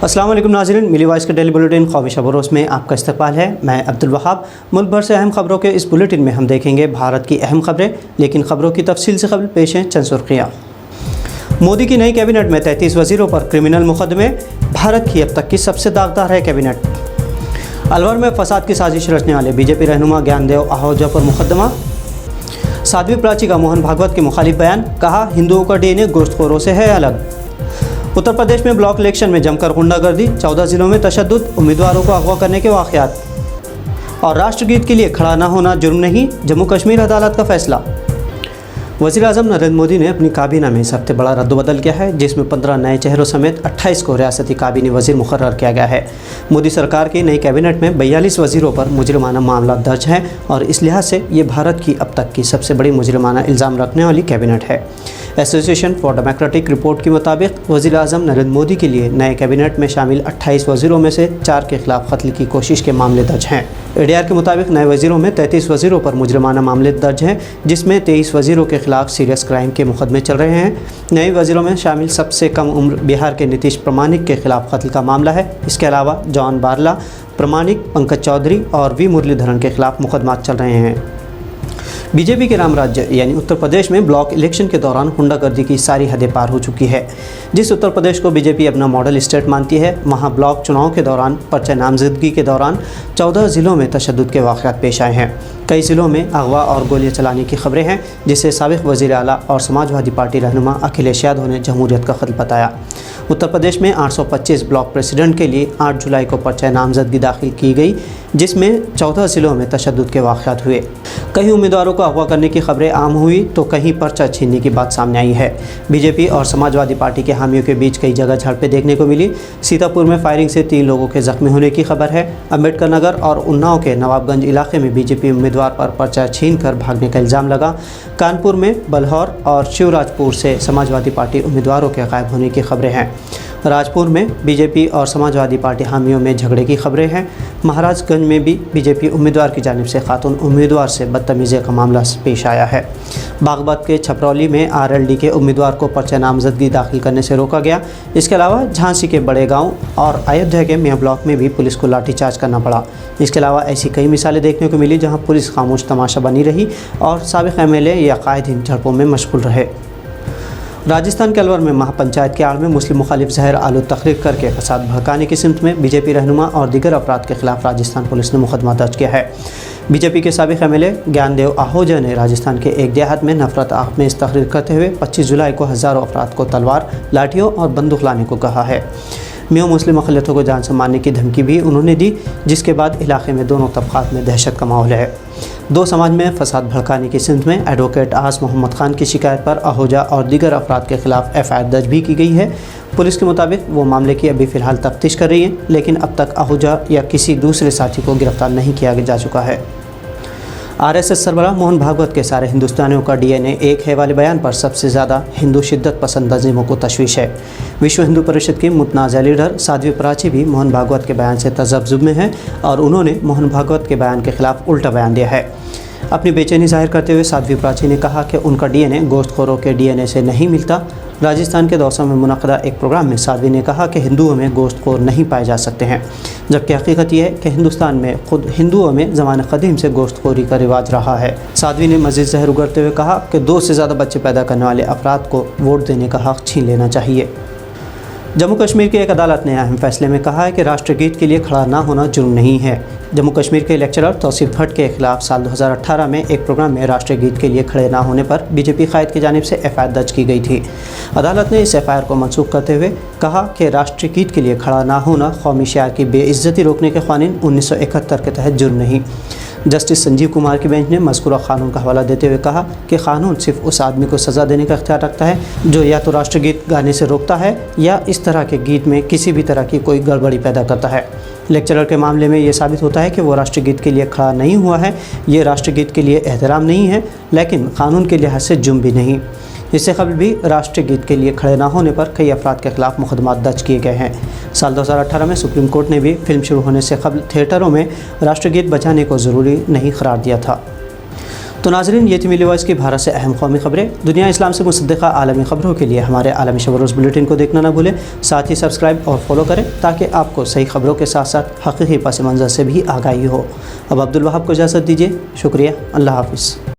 अस्सलाम वालेकुम नाज़रीन, मिली वॉइस के डेली बुलेटिन ख्वाबिश बरोस में आपका इस्तकबाल है। मैं अब्दुल वहाब। मुल्क भर से अहम खबरों के इस बुलेटिन में हम देखेंगे भारत की अहम खबरें, लेकिन खबरों की तफसील से कबल पेश हैं चंद सुर्खियाँ। मोदी की नई कैबिनेट में 33 वज़ीरों पर क्रिमिनल मुकदमे, भारत की अब तक की सबसे दागदार है कैबिनेट। अलवर में फसाद की साजिश रचने वाले बीजेपी रहनुमा ज्ञानदेव आहूजा पर मुकदमा। साध्वी प्राची का मोहन भागवत के मुखालिफ बयान, कहा हिंदुओं का डीएनए गोश्तखोरों से है अलग। उत्तर प्रदेश में ब्लॉक इलेक्शन में जमकर गुंडागर्दी, 14 जिलों में तशद्दुद, उम्मीदवारों को अगवा करने के वाक़यात। और राष्ट्रगीत के लिए खड़ा न होना जुर्म नहीं, जम्मू कश्मीर अदालत का फैसला। वज़ीर-ए-आज़म नरेंद्र मोदी ने अपनी काबीना में इस हफ्ते बड़ा रद्दबदल किया है, जिसमें 15 नए चेहरों समेत 28 को रियासती काबीनी वज़ीर मुकर्रर किया गया है। मोदी सरकार की नई कैबिनेट में 42 वज़ीरों पर मुजरिमाना मामला दर्ज हैं और इस लिहाज से ये भारत की अब तक की सबसे बड़ी मुजरिमाना इल्ज़ाम रखने वाली कैबिनेट है। एसोसिएशन फॉर डेमोक्रेटिक रिपोर्ट के मुताबिक वज़ीर-ए-आज़म नरेंद्र मोदी के लिए नए कैबिनेट में शामिल 28 वज़ीरों में से 4 के खिलाफ कत्ल की कोशिश के मामले दर्ज हैं। एडीआर के मुताबिक नए वज़ीरों में 33 वज़ीरों पर मुजरिमाना मामले दर्ज हैं, जिसमें 23 वज़ीरों के खिलाफ सीरियस क्राइम के मुकदमे चल रहे हैं। नए वज़ीरों में शामिल सबसे कम उम्र बिहार के नीतीश प्रमाणिक के खिलाफ कत्ल का मामला है। इसके अलावा जॉन बारला, प्रमाणिक, पंकज चौधरी और वी मुरलीधरन के खिलाफ मुकदमा चल रहे हैं। बीजेपी के राम राज्य यानी उत्तर प्रदेश में ब्लॉक इलेक्शन के दौरान गुंडागर्दी की सारी हदें पार हो चुकी है। जिस उत्तर प्रदेश को बीजेपी अपना मॉडल स्टेट मानती है, वहां ब्लॉक चुनाव के दौरान पर्चा नामजदगी के दौरान 14 ज़िलों में तशद्दुद के वाक़यात पेश आए हैं। कई ज़िलों में अगवा और गोलियां चलाने की खबरें हैं, जिसे साबिक़ वज़ीर आला और समाजवादी पार्टी रहनुमा अखिलेश यादव ने जमहूरियत का खत बताया। उत्तर प्रदेश में 825 ब्लॉक प्रेसिडेंट के लिए 8 जुलाई को पर्चा नामजदगी दाखिल की गई, जिसमें 14 ज़िलों में तशद्दुद के वाक़यात हुए। कहीं उम्मीदवारों को अगवा करने की खबरें आम हुई तो कहीं पर्चा छीनने की बात सामने आई है। बीजेपी और समाजवादी पार्टी के हामियों के बीच कई जगह झड़पें देखने को मिली। सीतापुर में फायरिंग से 3 लोगों के जख्मी होने की खबर है। अम्बेडकर नगर और उन्नाव के नवाबगंज इलाके में बीजेपी उम्मीदवार पर पर्चा छीन कर भागने का इल्ज़ाम लगा। कानपुर में बलहौर और शिवराजपुर से समाजवादी पार्टी उम्मीदवारों के गायब होने की खबरें हैं। राजपुर में बीजेपी और समाजवादी पार्टी हामियों में झगड़े की खबरें हैं। महाराजगंज में भी बीजेपी उम्मीदवार की जानिब से खातून उम्मीदवार से बदतमीज़ी का मामला पेश आया है। बागपत के छपरौली में आरएलडी के उम्मीदवार को पर्चा नामजदगी दाखिल करने से रोका गया। इसके अलावा झांसी के बड़े गांव और अयोध्या के मियाँ ब्लॉक में भी पुलिस को लाठीचार्ज करना पड़ा। इसके अलावा ऐसी कई मिसालें देखने को मिली जहाँ पुलिस खामोश तमाशा बनी रही और साबिक़ एमएलए या कायदीन झड़पों में मशगूल रहे। राजस्थान के अलवर में महापंचायत के आड़ में मुस्लिम मुखालिफ जहर आलू तकरीर करके फसाद भड़काने की सिमत में बीजेपी रहनुमा और दीगर अफराद के खिलाफ राजस्थान पुलिस ने मुकदमा दर्ज किया है। बीजेपी के साबिक़ एमएलए ज्ञानदेव आहूजा ने राजस्थान के एक देहात में नफरत आमेज़ तकरीर करते हुए 25 जुलाई को हज़ारों अफराद को तलवार, लाठियों और बंदूक लाने को कहा है। मियों मुस्लिम अक़लियतों को जान से मारने की धमकी भी उन्होंने दी, जिसके बाद इलाके में दोनों तबक़ात में दहशत का माहौल है। दो समाज में फसाद भड़काने की सिमत में एडवोकेट आस मोहम्मद खान की शिकायत पर आहूजा और दीगर अफराद के खिलाफ एफआईआर दर्ज भी की गई है। पुलिस के मुताबिक वो मामले की अभी फ़िलहाल तफ्तीश कर रही है, लेकिन अब तक आहूजा या किसी दूसरे साथी को गिरफ्तार नहीं किया जा चुका है। आरएसएस सरबराह मोहन भागवत के सारे हिंदुस्तानियों का डीएनए एक है वाले बयान पर सबसे ज़्यादा हिंदू शिद्दत पसंद तंजीमों को तशवीश है। विश्व हिंदू परिषद की मुतनाज़ा लीडर साध्वी प्राची भी मोहन भागवत के बयान से तज़ब्ज़ुब में है और उन्होंने मोहन भागवत के बयान के खिलाफ उल्टा बयान दिया है। अपनी बेचैनी जाहिर करते हुए साध्वी प्राची ने कहा कि उनका डीएनए गोश्तखोरों के डीएनए से नहीं मिलता। राजस्थान के दौसा में मुनक़दा एक प्रोग्राम में साध्वी ने कहा कि हिंदुओं में गोश्तखोर नहीं पाए जा सकते हैं, जबकि हकीकत यह है कि हिंदुस्तान में खुद हिंदुओं में ज़माने क़दीम से गोश्तखोरी का रिवाज रहा है। साध्वी ने मज़ीद जहर उगरते हुए कहा कि 2 से ज़्यादा बच्चे पैदा करने वाले अफराद को वोट देने का हक़ छीन लेना चाहिए। जम्मू कश्मीर की एक अदालत ने अहम फैसले में कहा है कि राष्ट्रगीत के लिए खड़ा ना होना जुर्म नहीं है। जम्मू कश्मीर के लेक्चरर तौसीफ़ भट्ट के खिलाफ साल 2018 में एक प्रोग्राम में राष्ट्रगीत के लिए खड़े ना होने पर बीजेपी कायद की जानिब से एफआईआर दर्ज की गई थी। अदालत ने इस एफआईआर को मनसूख करते हुए कहा कि राष्ट्रगीत के लिए खड़ा ना होना कौमी शायर की बेइज्जती रोकने के क़ानून 1971 के तहत जुर्म नहीं। जस्टिस संजीव कुमार की बेंच ने मज़कूरा क़ानून का हवाला देते हुए कहा कि क़ानून सिर्फ उस आदमी को सज़ा देने का इख्तियार रखता है जो या तो राष्ट्रगीत गाने से रोकता है या इस तरह के गीत में किसी भी तरह की कोई गड़बड़ी पैदा करता है। लेक्चरर के मामले में ये साबित होता है कि वो राष्ट्रगीत के लिए खड़ा नहीं हुआ है। ये राष्ट्रगीत के लिए एहतराम नहीं है, लेकिन क़ानून के लिहाज से जुर्म भी नहीं। इससे कबल भी राष्ट्रगीत के लिए खड़े न होने पर कई अफराद के खिलाफ मुकदमा दर्ज किए गए हैं। साल 2018 में सुप्रीम कोर्ट ने भी फिल्म शुरू होने से कबल थिएटरों में राष्ट्रगीत बजाने को ज़रूरी नहीं करार दिया था। तो नाज़रीन, ये थी मिली वॉइस की भारत से अहम कौमी खबरें। दुनिया इस्लाम से मुसद्दिक़ा आलमी ख़बरों के लिए हमारे आलमी शब रोज़ बुलेटिन को देखना ना भूलें। साथ ही सब्सक्राइब और फॉलो करें ताकि आपको सही खबरों के साथ साथ हक़ीक़ी पस मंज़र से भी आगाही हो। अब अब्दुल वहाब को इजाज़त दीजिए। शुक्रिया। अल्लाह हाफ़िज़।